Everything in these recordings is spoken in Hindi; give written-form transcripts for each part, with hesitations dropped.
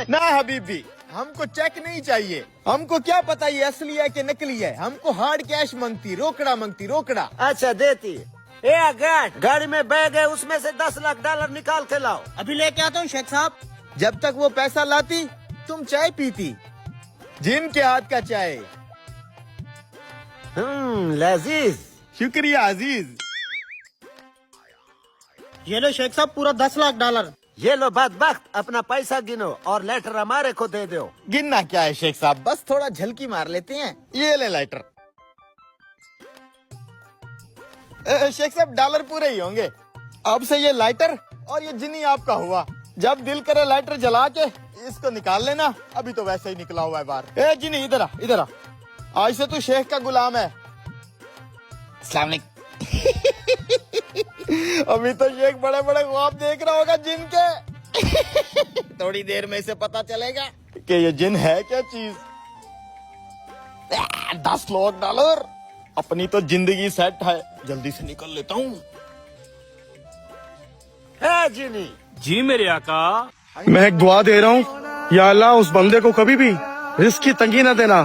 ना हबीबी, हमको चेक नहीं चाहिए। हमको क्या पता ये असली है कि नकली है। हमको हार्ड कैश मांगती, रोकड़ा मांगती, रोकड़ा। अच्छा देती। ए गाड़ी में बैग है, उसमें से 10 लाख डॉलर निकाल के लाओ। अभी लेके आता हूँ शेख साहब। जब तक वो पैसा लाती तुम चाय पीती, जिनके हाथ का चाय। लजीज। शुक्रिया अजीज। ये लो शेख साहब, पूरा 10 लाख डॉलर। ये लो बदबख्त, अपना पैसा गिनो और लेटर हमारे को दे दो। गिनना क्या है शेख साहब, बस थोड़ा झलकी मार लेते हैं। ये ले लाइटर। शेख साहब डॉलर पूरे ही होंगे। अब से ये लाइटर और ये जिनी आपका हुआ। जब दिल करे लाइटर जला के इसको निकाल लेना। अभी तो वैसे ही निकला हुआ है बाहर। ए जिनी इधर आ, इधर आ। आज से तू शेख का गुलाम है। अस्सलाम वालेकुम। अभी तो शेख बड़े बड़े ख्वाब देख रहा होगा जिन के। थोड़ी देर में इसे पता चलेगा कि ये जिन है क्या चीज। 10 लाख डॉलर, अपनी तो जिंदगी सेट है। जल्दी से निकल लेता हूँ। है जिनी। जी मेरे आका। मैं एक दुआ दे रहा हूँ, या अल्लाह उस बंदे को कभी भी रिस्क की तंगी न देना,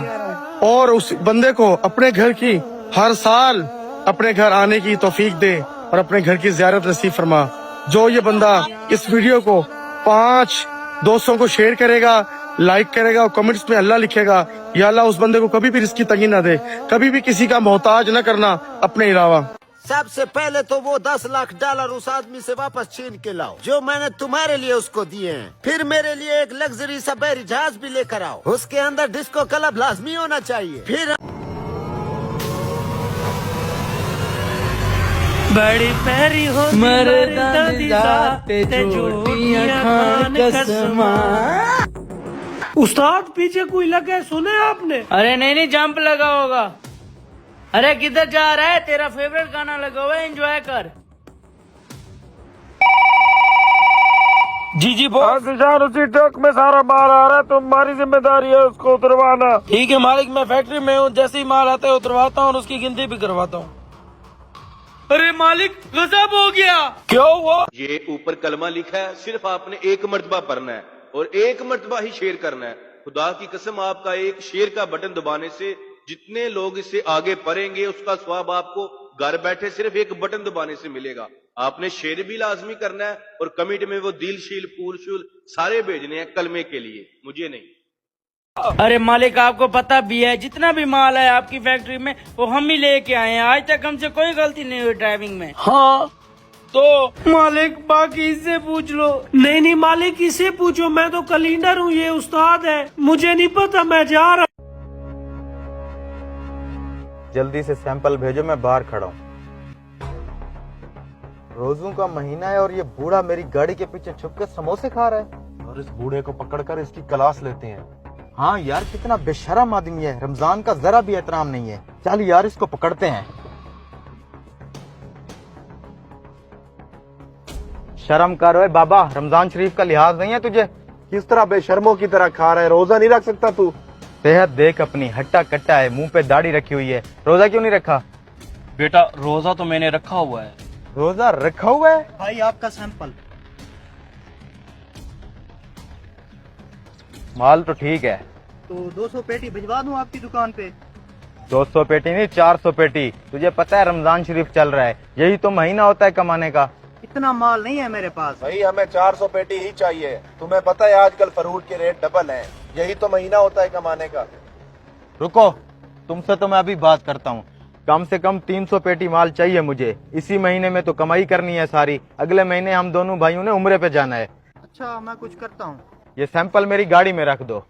और उस बंदे को अपने घर की हर साल अपने घर आने की तौफीक दे और अपने घर की ज़ियारत नसीब फरमा। जो ये बंदा इस वीडियो को 5 दोस्तों को शेयर करेगा, लाइक करेगा और कमेंट्स में अल्लाह लिखेगा, या अल्लाह उस बंदे को कभी भी रिस्क की तंगी न दे, कभी भी किसी का मोहताज न करना अपने अलावा। सबसे पहले तो वो 10 लाख डॉलर उस आदमी से वापस छीन के लाओ जो मैंने तुम्हारे लिए उसको दिए हैं। फिर मेरे लिए एक लग्जरी सा बहरी जहाज भी लेकर आओ, उसके अंदर डिस्को क्लब लाजमी होना चाहिए। फिर बड़ी पैरी हो उस्ताद पीछे कोई लगा है, सुने आपने? अरे नहीं जंप लगा होगा। अरे किधर जा रहा है? तेरा फेवरेट गाना लगा हुआ है, एंजॉय कर। जी बॉस। उसी ट्रक में सारा माल आ रहा है, तुम्हारी जिम्मेदारी है उसको उतरवाना। ठीक है मालिक, मैं फैक्ट्री में हूँ, जैसे ही माल आता है उतरवाता हूँ और उसकी गिनती भी करवाता हूँ। अरे मालिक गजब हो गया। क्यों हुआ? ये ऊपर कलमा लिखा है, सिर्फ आपने एक मर्तबा पढ़ना है और एक मर्तबा ही शेयर करना है। खुदा की कसम, आपका एक शेयर का बटन दबाने से जितने लोग इससे आगे पढ़ेंगे उसका स्वाब आपको घर बैठे सिर्फ एक बटन दबाने से मिलेगा। आपने शेयर भी लाजमी करना है और कमेटी में वो दिल शील फूल शूल सारे भेजने हैं कलमे के लिए, मुझे नहीं। अरे मालिक आपको पता भी है, जितना भी माल है आपकी फैक्ट्री में वो हम ही लेके आए हैं। आज तक हमसे कोई गलती नहीं हुई ड्राइविंग में। हाँ तो मालिक बाकी इससे पूछ लो। नहीं मालिक इससे पूछो, मैं तो कलीनर हूँ, ये उस्ताद है, मुझे नहीं पता, मैं जा रहा। जल्दी से सैंपल भेजो, मैं बाहर खड़ा हूँ। रोजों का महीना है और ये बूढ़ा मेरी गाड़ी के पीछे छुप के समोसे खा रहा है। और इस बूढ़े को पकड़कर इसकी क्लास लेते हैं। हाँ यार, कितना बेशरम आदमी है, रमजान का जरा भी एहतराम नहीं है। चल यार इसको पकड़ते हैं। शर्म कर ओए बाबा, रमजान शरीफ का लिहाज नहीं है तुझे? किस तरह बेशर्मों की तरह खा रहा है, रोजा नहीं रख सकता तू? सेहत देख अपनी, हट्टा कट्टा है, मुंह पे दाढ़ी रखी हुई है, रोजा क्यों नहीं रखा? बेटा रोजा तो मैंने रखा हुआ है। रोजा रखा हुआ है? भाई आपका सैंपल। माल तो ठीक है। तो 200 पेटी भिजवा दूं आपकी दुकान पे? 200 पेटी नहीं, 400 पेटी। तुझे पता है रमजान शरीफ चल रहा है, यही तो महीना होता है कमाने का। इतना माल नहीं है मेरे पास। भाई हमें 400 पेटी ही चाहिए। तुम्हें पता है आजकल फ्रूट के रेट डबल हैं, यही तो महीना होता है कमाने का। रुको, तुमसे तो मैं अभी बात करता हूँ। कम से कम 300 पेटी माल चाहिए मुझे। इसी महीने में तो कमाई करनी है सारी। अगले महीने हम दोनों भाइयों ने उम्रे पे जाना है। अच्छा मैं कुछ करता हूँ। ये सैंपल मेरी गाड़ी में रख दो।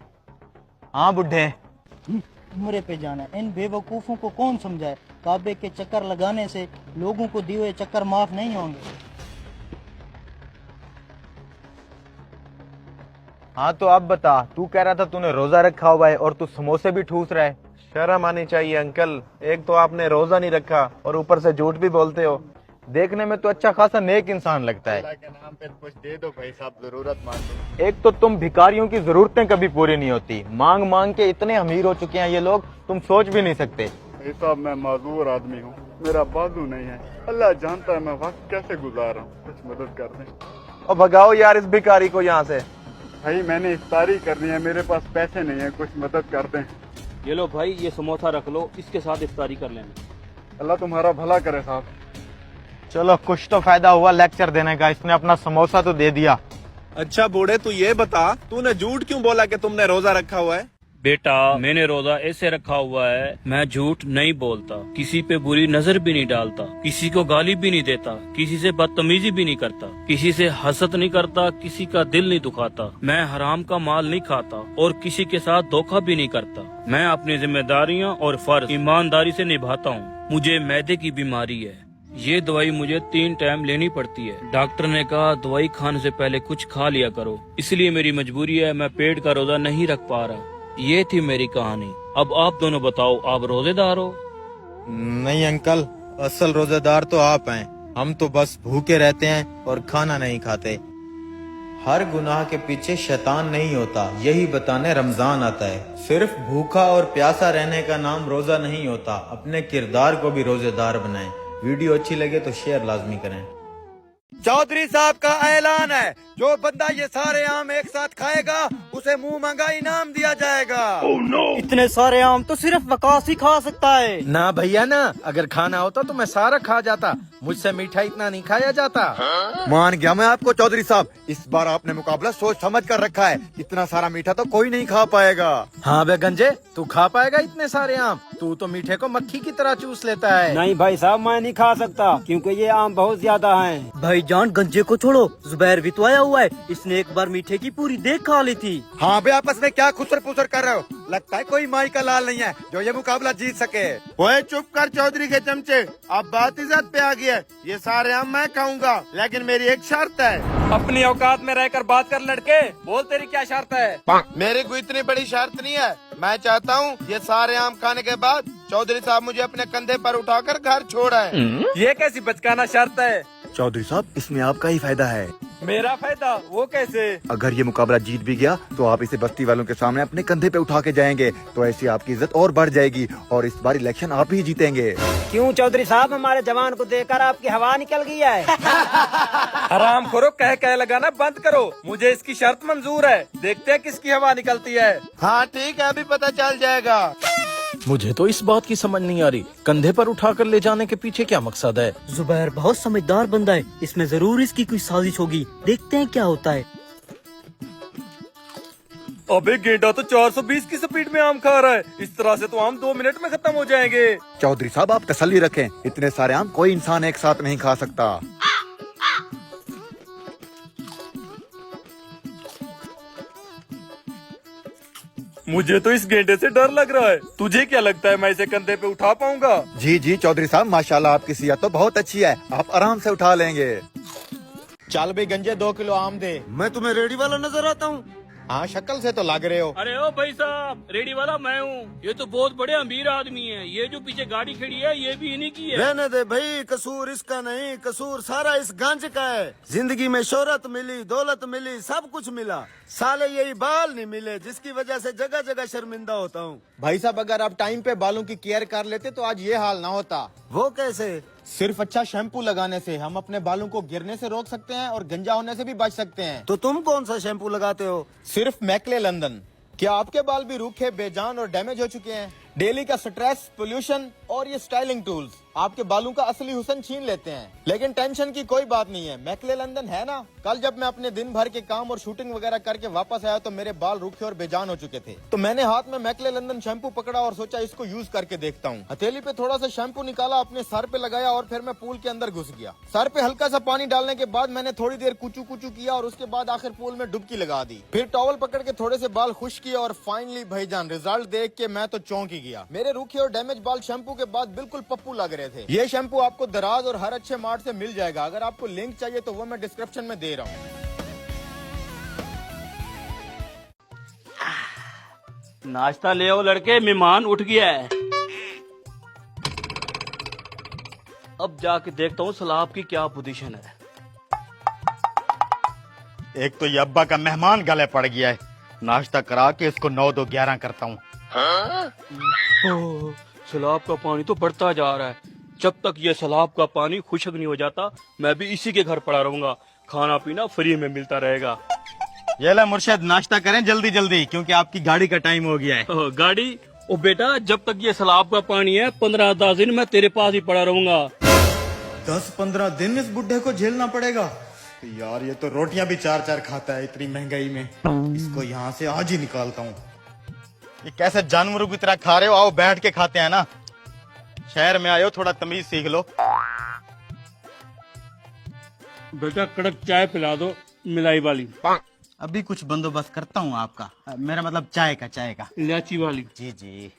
हाँ बुढ़े, उम्रे पे जाना है, इन बेवकूफों को कौन समझाए? काबे के चक्कर लगाने से लोगों को दिए हुए चक्कर माफ नहीं होंगे। हाँ तो अब बता, तू कह रहा था तूने रोजा रखा हुआ है और तू समोसे भी ठूस रहा है। शर्म आनी चाहिए अंकल, एक तो आपने रोजा नहीं रखा और ऊपर से झूठ भी बोलते हो। देखने में तो अच्छा खासा नेक इंसान लगता है। अल्लाह के नाम पे कुछ दे दो भाई साहब, जरूरत मांग। एक तो तुम भिखारियों की जरूरतें कभी पूरी नहीं होती, मांग मांग के इतने अमीर हो चुके हैं ये लोग, तुम सोच भी नहीं सकते। भाई साहब मैं माजूर आदमी हूँ, मेरा बाजू नहीं है। अल्लाह जानता है मैं वक्त कैसे गुजार रहा हूँ, कुछ मदद कर दें। और भगाओ यार इस भिखारी को यहाँ से। भाई मैंने इफ्तारी करनी है, मेरे पास पैसे नहीं है, कुछ मदद कर दें। ये लो भाई, ये समोसा रख लो, इसके साथ इफ्तारी कर लेना। अल्लाह तुम्हारा भला करे साहब। चलो कुछ तो फायदा हुआ लेक्चर देने का, इसने अपना समोसा तो दे दिया। अच्छा बूढ़े, तू ये बता, तूने झूठ क्यों बोला कि तुमने रोजा रखा हुआ है? बेटा, मैंने रोजा ऐसे रखा हुआ है, मैं झूठ नहीं बोलता, किसी पे बुरी नजर भी नहीं डालता, किसी को गाली भी नहीं देता, किसी से बदतमीजी भी नहीं करता, किसी से हसद नहीं करता, किसी का दिल नहीं दुखाता, मैं हराम का माल नहीं खाता और किसी के साथ धोखा भी नहीं करता। मैं अपनी जिम्मेदारियाँ और फर्ज ईमानदारी से निभाता हूँ। मुझे मैदे की बीमारी है, ये दवाई मुझे 3 टाइम लेनी पड़ती है। डॉक्टर ने कहा दवाई खाने से पहले कुछ खा लिया करो, इसलिए मेरी मजबूरी है, मैं पेट का रोजा नहीं रख पा रहा। ये थी मेरी कहानी। अब आप दोनों बताओ, आप रोजेदार हो? नहीं अंकल, असल रोजेदार तो आप हैं, हम तो बस भूखे रहते हैं और खाना नहीं खाते। हर गुनाह के पीछे शैतान नहीं होता, यही बताने रमजान आता है। सिर्फ भूखा और प्यासा रहने का नाम रोजा नहीं होता। अपने किरदार को भी रोजेदार बनाएं। वीडियो अच्छी लगे तो शेयर लाजमी करें। चौधरी साहब का ऐलान है, जो बंदा ये सारे आम एक साथ खाएगा उसे मुंह मांगा इनाम दिया जाएगा। इतने सारे आम तो सिर्फ वकास ही खा सकता है। ना भैया ना, अगर खाना होता तो मैं सारा खा जाता, मुझसे मीठा इतना नहीं खाया जाता। मान गया मैं आपको चौधरी साहब, इस बार आपने मुकाबला सोच समझ कर रखा है, इतना सारा मीठा तो कोई नहीं खा पाएगा। हाँ बे गंजे, तू खा पाएगा इतने सारे आम? तू तो मीठे को मक्खी की तरह चूस लेता है। नहीं भाई साहब, मैं नहीं खा सकता, क्योंकि ये आम बहुत ज्यादा हैं। भाईजान गंजे को छोड़ो, जुबैर भी तो आया हुआ है, इसने एक बार मीठे की पूरी देख खा ली थी। हाँ बे, आपस में क्या खुसर पुसर कर रहे हो? लगता है कोई माई का लाल नहीं है जो ये मुकाबला जीत सके। ओए चुप कर चौधरी के चमचे, अब बात इज्जत पे आ गई है। ये सारे आम मैं खाऊंगा, लेकिन मेरी एक शर्त है। अपनी औकात में रहकर बात कर लड़के, बोल तेरी क्या शर्त है? मेरी कोई इतनी बड़ी शर्त नहीं है। मैं चाहता हूँ ये सारे आम खाने के बाद चौधरी साहब मुझे अपने कंधे पर उठाकर घर छोड़ाएं। ये कैसी बचकाना शर्त है? चौधरी साहब, इसमें आपका ही फायदा है। मेरा फायदा? वो कैसे? अगर ये मुकाबला जीत भी गया तो आप इसे बस्ती वालों के सामने अपने कंधे पे उठा के जाएंगे, तो ऐसी आपकी इज्जत और बढ़ जाएगी और इस बार इलेक्शन आप ही जीतेंगे। क्यों चौधरी साहब, हमारे जवान को देखकर आपकी हवा निकल गई है? हराम खोरो, कह लगाना बंद करो, मुझे इसकी शर्त मंजूर है, देखते हैं किसकी हवा निकलती है। हाँ ठीक है, अभी पता चल जाएगा। मुझे तो इस बात की समझ नहीं आ रही, कंधे पर उठाकर ले जाने के पीछे क्या मकसद है? जुबैर बहुत समझदार बंदा है, इसमें जरूर इसकी कोई साजिश होगी, देखते हैं क्या होता है। अबे गेंडा तो 420 की स्पीड में आम खा रहा है, इस तरह से तो आम 2 मिनट में खत्म हो जाएंगे। चौधरी साहब, आप तसल्ली रखें, इतने सारे आम कोई इंसान एक साथ नहीं खा सकता। मुझे तो इस गेंडे से डर लग रहा है, तुझे क्या लगता है मैं इसे कंधे पे उठा पाऊंगा? जी जी चौधरी साहब, माशाल्लाह आपकी सेहत तो बहुत अच्छी है, आप आराम से उठा लेंगे। चल भाई गंजे 2 किलो आम दे। मैं तुम्हें रेडी वाला नजर आता हूँ? हाँ शक्ल से तो लग रहे हो। अरे ओ भाई साहब, रेडी वाला मैं हूँ, ये तो बहुत बड़े अमीर आदमी है, ये जो पीछे गाड़ी खड़ी है ये भी इन्हीं की है। रहने दे भाई, कसूर इसका नहीं, कसूर सारा इस गांजे का है। जिंदगी में शोहरत मिली, दौलत मिली, सब कुछ मिला, साले यही बाल नहीं मिले, जिसकी वजह से जगह जगह शर्मिंदा होता हूँ। भाई साहब अगर आप टाइम पे बालों की केयर कर लेते तो आज ये हाल ना होता। वो कैसे? सिर्फ अच्छा शैम्पू लगाने से हम अपने बालों को गिरने से रोक सकते हैं और गंजा होने से भी बच सकते हैं। तो तुम कौन सा शैम्पू लगाते हो? सिर्फ मैकले लंदन। क्या आपके बाल भी रूखे, बेजान और डैमेज हो चुके हैं? डेली का स्ट्रेस, पोल्यूशन और ये स्टाइलिंग टूल्स आपके बालों का असली हुस्न छीन लेते हैं, लेकिन टेंशन की कोई बात नहीं है, मैकले लंदन है ना। कल जब मैं अपने दिन भर के काम और शूटिंग वगैरह करके वापस आया तो मेरे बाल रूखे और बेजान हो चुके थे, तो मैंने हाथ में मैकले लंदन शैम्पू पकड़ा और सोचा इसको यूज करके देखता हूँ। हथेली पे थोड़ा सा शैम्पू निकाला, अपने सर पे लगाया और फिर मैं पूल के अंदर घुस गया। सर पे हल्का सा पानी डालने के बाद मैंने थोड़ी देर कुचू कुचू किया और उसके बाद आखिर पूल में डुबकी लगा दी। फिर टॉवल पकड़ के थोड़े से बाल खुश किए और फाइनली भाईजान रिजल्ट देख के मैं तो चौंक ही गया। मेरे रूखे और डैमेज बाल शैम्पू के बाद बिल्कुल पप्पू लग रहे थे। ये शैम्पू आपको दराज और हर अच्छे मार्ट से मिल जाएगा, अगर आपको लिंक चाहिए तो वो मैं डिस्क्रिप्शन में दे रहा हूँ। नाश्ता ले आओ लड़के, मेहमान उठ गया है। अब जाके देखता हूँ सलाब की क्या पोजीशन है। एक तो ये अब्बा का मेहमान गले पड़ गया है, नाश्ता करा के इसको 9-2-11 करता हूँ। सलाब का पानी तो बढ़ता जा रहा है, जब तक ये सलाब का पानी खुशक नहीं हो जाता मैं भी इसी के घर पड़ा रहूंगा, खाना पीना फ्री में मिलता रहेगा। ये ला मुर्शिद, नाश्ता करें जल्दी जल्दी क्योंकि आपकी गाड़ी का टाइम हो गया है। गाड़ी? ओ बेटा, जब तक ये सैलाब का पानी है 15-10 दिन मैं तेरे पास ही पड़ा रहूंगा। 10-15 दिन इस बुढ़े को झेलना पड़ेगा? यार ये तो रोटियां भी 4-4 खाता है इतनी महंगाई में। इसको यहाँ से आज ही निकालता हूँ। ये कैसे जानवरों की तरह खा रहे हो? आओ बैठ के खाते हैं ना। शहर में आए हो, थोड़ा तमीज सीख लो। बेटा कड़क चाय पिला दो, मिलाई वाली। अभी कुछ बंदोबस्त करता हूँ आपका, मेरा मतलब चाय का। इलायची वाली। जी जी।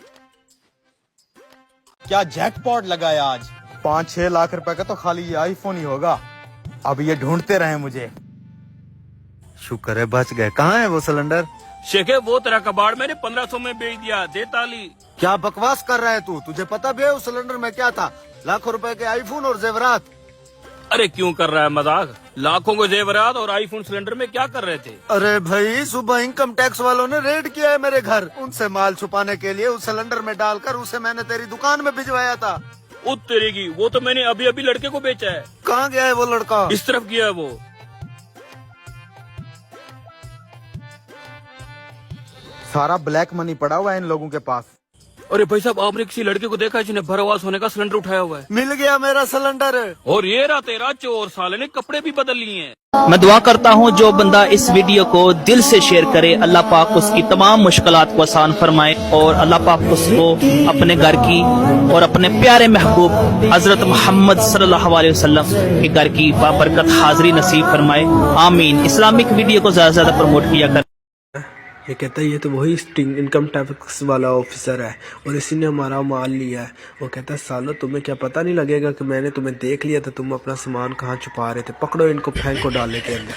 क्या जैकपॉट लगाया आज? 5-6 लाख रुपए का तो खाली ये आईफोन ही होगा। अब ये ढूंढते रहे मुझे। शुक्र है बच गए। कहाँ है वो सिलेंडर? शेखे वो तेरा कबाड़ मैंने 1500 में बेच दिया, दे ताली। क्या बकवास कर रहा है तू? तुझे पता भी है उस सिलेंडर में क्या था? लाखों रुपए के आईफोन और जेवरात। अरे क्यों कर रहा है मजाक? लाखों के जेवरात और आईफोन सिलेंडर में क्या कर रहे थे? अरे भाई, सुबह इनकम टैक्स वालों ने रेड किया है मेरे घर। उनसे माल छुपाने के लिए उस सिलेंडर में डालकर उसे मैंने तेरी दुकान में भिजवाया था। उत तेरेगी, वो तो मैंने अभी अभी लड़के को बेचा है। कहाँ गया है वो लड़का? इस तरफ गया है वो। सारा ब्लैक मनी पड़ा हुआ है इन लोगों के पास। अरे भाई साहब, आपने किसी लड़के को देखा है जिन्हें भरवास होने का सिलेंडर उठाया हुआ है? मिल गया मेरा सिलेंडर। और ये रहा तेरा चोर, साले ने कपड़े भी बदल लिए हैं। मैं दुआ करता हूँ जो बंदा इस वीडियो को दिल से शेयर करे, अल्लाह पाक उसकी तमाम मुश्किलात को आसान फरमाए और अल्लाह पाक उसको अपने घर की और अपने प्यारे महबूब हजरत मोहम्मद सल्लल्लाहु अलैहि वसल्लम के घर की बाबरकत हाजिरी नसीब फरमाए। आमीन। इस्लामिक वीडियो को ज्यादा से ज्यादा प्रमोट किया कर। ये कहता है ये तो वही इनकम टैक्स वाला ऑफिसर है और इसी ने हमारा माल लिया है। वो कहता है सालो तुम्हें क्या पता नहीं लगेगा कि मैंने तुम्हें देख लिया था, तुम अपना सामान कहाँ छुपा रहे थे, पकड़ो इनको, फेंको डाले के अंदर।